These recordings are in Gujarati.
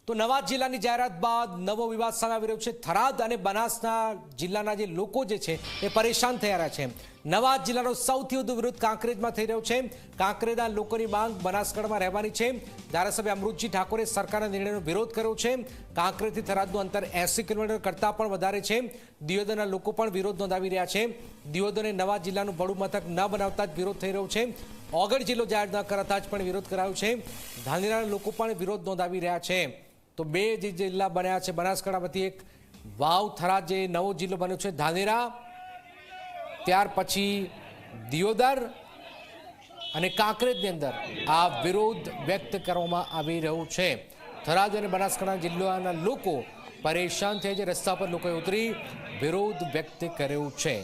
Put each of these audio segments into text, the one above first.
તો નવા જિલ્લાની જાહેરાત બાદ નવો વિવાદ સામે આવી રહ્યો છે। થરાદ અને બનાસના જિલ્લાના જે લોકો જે છે એ પરેશાન થઈ રહ્યા છે। નવા જિલ્લાનો સૌથી વધુ વિરોધ કાંકરેજમાં થઈ રહ્યો છે। કાંકરેજના લોકોની માંગ બનાસકાંઠામાં રહેવાની છે। ધારાસભ્ય અમૃતજી ઠાકોરે સરકારના નિર્ણયનો વિરોધ કર્યો છે। કાંકરેજથી થરાદનું અંતર 80 કિલોમીટર કરતાં પણ વધારે છે। દિયોદરના લોકો પણ વિરોધ નોંધાવી રહ્યા છે। દિયોદરને નવા જિલ્લાનું વડું મથક ન બનાવતા જ વિરોધ થઈ રહ્યો છે। ઓગળ જિલ્લો જાહેર ન કરાતા જ પણ વિરોધ કરાયો છે। ધાનેરાના લોકો પણ વિરોધ નોંધાવી રહ્યા છે। તો બે જે જિલ્લા બન્યા છે બનાસકાંઠામાંથી એક વાવ થરાદ જે નવો જિલ્લો બન્યો છે ધાનેરા, ત્યાર પછી દિયોદર અને કાંકરેજની અંદર આ વિરોધ વ્યક્ત કરવામાં આવી રહ્યો છે। થરાદ અને બનાસકાંઠા જિલ્લાના લોકો પરેશાન થયા છે। રસ્તા પર લોકોએ ઉતરી વિરોધ વ્યક્ત કર્યો છે।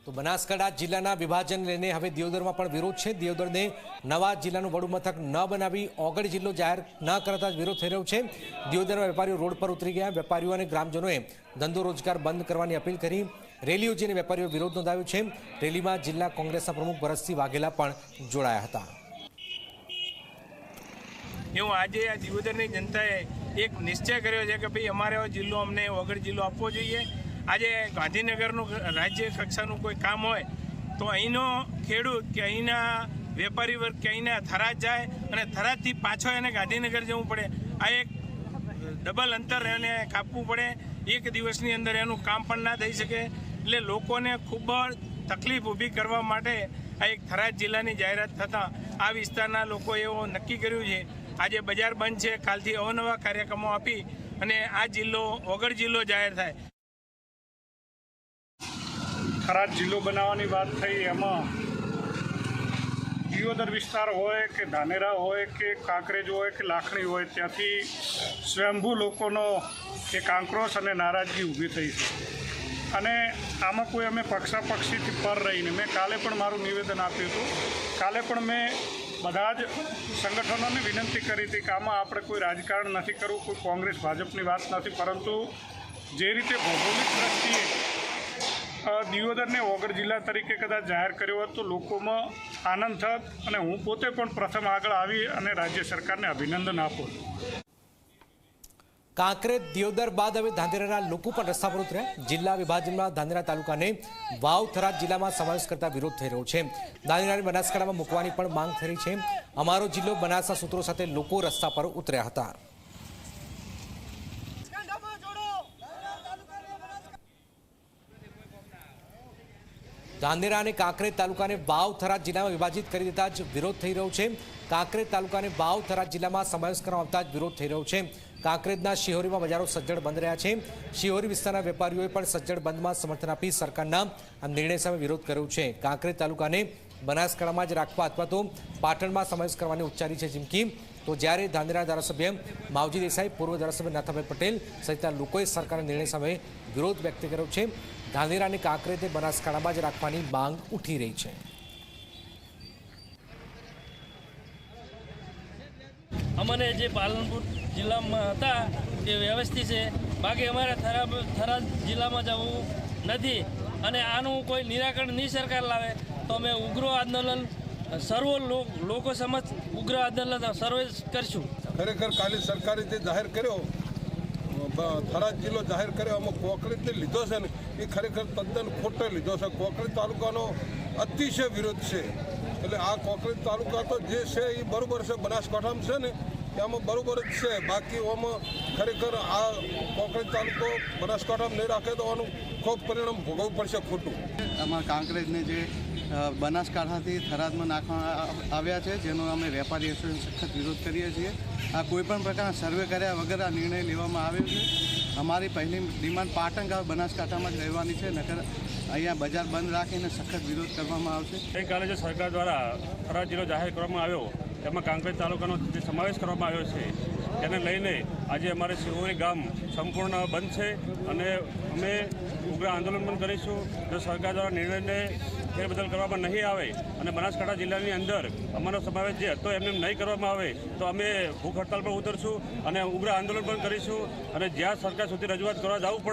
તો બનાસકાંઠા જિલ્લાના વિભાજન લઈને હવે દિયોદરમાં પણ વિરોધ છે। દિયોદરને નવા જિલ્લાનું વડું મથક ન બનાવી ઓગળ જિલ્લો જાહેર ન કરતા જ વિરોધ થઈ રહ્યો છે। દિયોદરના વેપારીઓ રોડ પર ઉતરી ગયા। વેપારીઓ અને ગ્રામજનોએ ધંધો રોજગાર બંધ કરવાની અપીલ કરી। રેલી યોજીને વેપારીઓ વિરોધ નોંધાવ્યો છે। રેલીમાં જિલ્લા કોંગ્રેસના પ્રમુખ ભરતસિંહ વાઘેલા પણ જોડાયા હતા। એવું આજે આ દિયોદરની જનતાએ એક નિશ્ચય કર્યો છે કે ભાઈ અમારે જિલ્લો અમને ઓગળ જિલ્લો આપવો જોઈએ। આજે ગાંધીનગરનું રાજ્ય કક્ષાનું કોઈ કામ હોય તો અહીંનો ખેડૂત કે અહીંના વેપારી વર્ગ કે અહીંના થરાદ જાય અને થરાદથી પાછો એને ગાંધીનગર જવું પડે। આ એક ડબલ અંતર એને કાપવું પડે। એક દિવસની અંદર એનું કામ પણ ના થઈ શકે। એટલે લોકોને ખૂબ તકલીફ ઊભી કરવા માટે આ એક થરાદ જિલ્લાની જાહેરાત થતાં આ વિસ્તારના લોકોએ એવો નક્કી કર્યું છે આજે બજાર બંધ છે, કાલથી અવનવા કાર્યક્રમો આપી અને આ જિલ્લો ઓગળ જિલ્લો જાહેર થાય। થરાદ જિલ્લો બનાવવાની વાત થઈ એમાં દિયોદર વિસ્તાર હોય કે ધાનેરા હોય કે કાંકરેજ હોય કે લાખણી હોય ત્યાંથી સ્વયંભૂ લોકોનો એક આક્રોશ અને નારાજગી ઊભી થઈ છે અને આમાં કોઈ અમે પક્ષાપક્ષીથી પર રહીને મેં કાલે પણ મારું નિવેદન આપ્યું હતું। કાલે પણ મેં બધા જ સંગઠનોને વિનંતી કરી હતી કે આમાં આપણે કોઈ રાજકારણ નથી કરવું, કોઈ કોંગ્રેસ ભાજપની વાત નથી, પરંતુ જે રીતે ભૌગોલિક દ્રષ્ટિએ દિયોદરને ઓગળ જિલ્લા તરીકે કદાચ જાહેર કર્યો હોત તો લોકોમાં આનંદ થત અને હું પોતે પણ પ્રથમ આગળ આવી અને રાજ્ય સરકારને અભિનંદન આપું। કાંકરેજ દિયોદર બાદ હવે ધાનેરાના લોકો પણ રસ્તા પર ઉતર્યા। જિલ્લા વિભાજનમાં ધાનેરા તાલુકાને વાવ થરાદ જિલ્લામાં સમાવેશ કરતા વિરોધ થઈ રહ્યો છે। ધાનેરાને બનાસકાંઠામાં મૂકવાની પણ માંગ થઈ રહી છે। અમારો જિલ્લો બનાસના સૂત્રો સાથે લોકો રસ્તા પર ઉતર્યા હતા। ધાનેરા અને કાંકરેજ તાલુકાને વાવ થરાદ જિલ્લામાં વિભાજિત કરી દેતા જ વિરોધ થઈ રહ્યો છે। કાંકરેજ તાલુકાને વાવ થરાદ જિલ્લામાં સમાવેશ કરવામાં આવતા જ વિરોધ થઈ રહ્યો છે। કાંકરેજના શિહોરીમાં બજારો સજ્જડ બંધ રહ્યા છે। શિહોરી વિસ્તારના વેપારીઓએ પણ સજ્જડ બંધમાં સમર્થન આપી સરકારના આ નિર્ણય સામે વિરોધ કર્યો છે। કાંકરેજ તાલુકાને બનાસકાંઠામાં જ રાખવા અથવા તો પાટણમાં સમાવેશ કરવાની ઉચ્ચારી છે ચીમકી। તો જ્યારે ધાનેરા ધારાસભ્ય માવજી દેસાઈ, પૂર્વ ધારાસભ્ય નાથાભાઈ પટેલ સહિતના લોકોએ સરકારના નિર્ણય સામે વિરોધ વ્યક્ત કર્યો છે। ધાનેરા અને કાંકરેજને બનાસકાંઠામાં જ રાખવાની માંગ ઉઠી રહી છે। અમને જે પાલનપુર જિલ્લામાં હતા એ વ્યવસ્થિત છે, બાકી અમારે થરાદ જિલ્લામાં જવું નથી અને આનું કોઈ નિરાકરણ નહીં સરકાર લાવે તો અમે ઉગ્ર આંદોલન સર્વ લોકો સમક્ષ ઉગ્ર આંદોલન સર્વે કરશું। ખરેખર કાલે સરકારે જે જાહેર કર્યો થરાદ જિલ્લો જાહેર કર્યો આમાં કોંકરેજને લીધો છે ને એ ખરેખર તદ્દન ખોટો લીધો છે। કોંકરેજ તાલુકાનો અતિશય વિરોધ છે। એટલે આ કોંકરેજ તાલુકા તો જે છે એ બરાબર છે, બનાસકાંઠામાં છે ને એમાં બરાબર જ છે, બાકી આમાં ખરેખર આ કોંકરેજ તાલુકો બનાસકાંઠામાં નહીં રાખે તો આનું ખૂબ પરિણામ ભોગવવું પડશે ખોટું। અમારા કાંકરેજને જે બનાસકાંઠાથી થરાદમાં નાખવામાં આવ્યા છે જેનો અમે વેપારી એસોસિએશન સખત વિરોધ કરીએ છીએ। આ કોઈપણ પ્રકારના સર્વે કર્યા વગર આ નિર્ણય લેવામાં આવ્યો છે। અમારી પહેલી ડિમાન્ડ પાટણ ગામ બનાસકાંઠામાં જ રહેવાની છે, નકર અહીંયા બજાર બંધ રાખીને સખત વિરોધ કરવામાં આવશે। ગઈકાલે જે સરકાર દ્વારા થરાદ જિલ્લો જાહેર કરવામાં આવ્યો એમાં કાંકરેજ તાલુકાનો જે સમાવેશ કરવામાં આવ્યો છે તેને લઈને આજે અમારે શિહોરી ગામ સંપૂર્ણ બંધ છે અને અમે ઉગ્ર આંદોલન પણ કરીશું। જો સરકાર દ્વારા નિર્ણયને ફેરબદલ કરવામાં નહીં આવે અને બનાસકાંઠા જિલ્લાની અંદર અમારો સમાવેશ જે હતો એમને નહીં કરવામાં આવે તો અમે ભૂખ હડતાલ પર ઉતરશું અને ઉગ્ર આંદોલન પણ કરીશું અને જ્યાં સરકાર સુધી રજૂઆત કરવા જવું પડે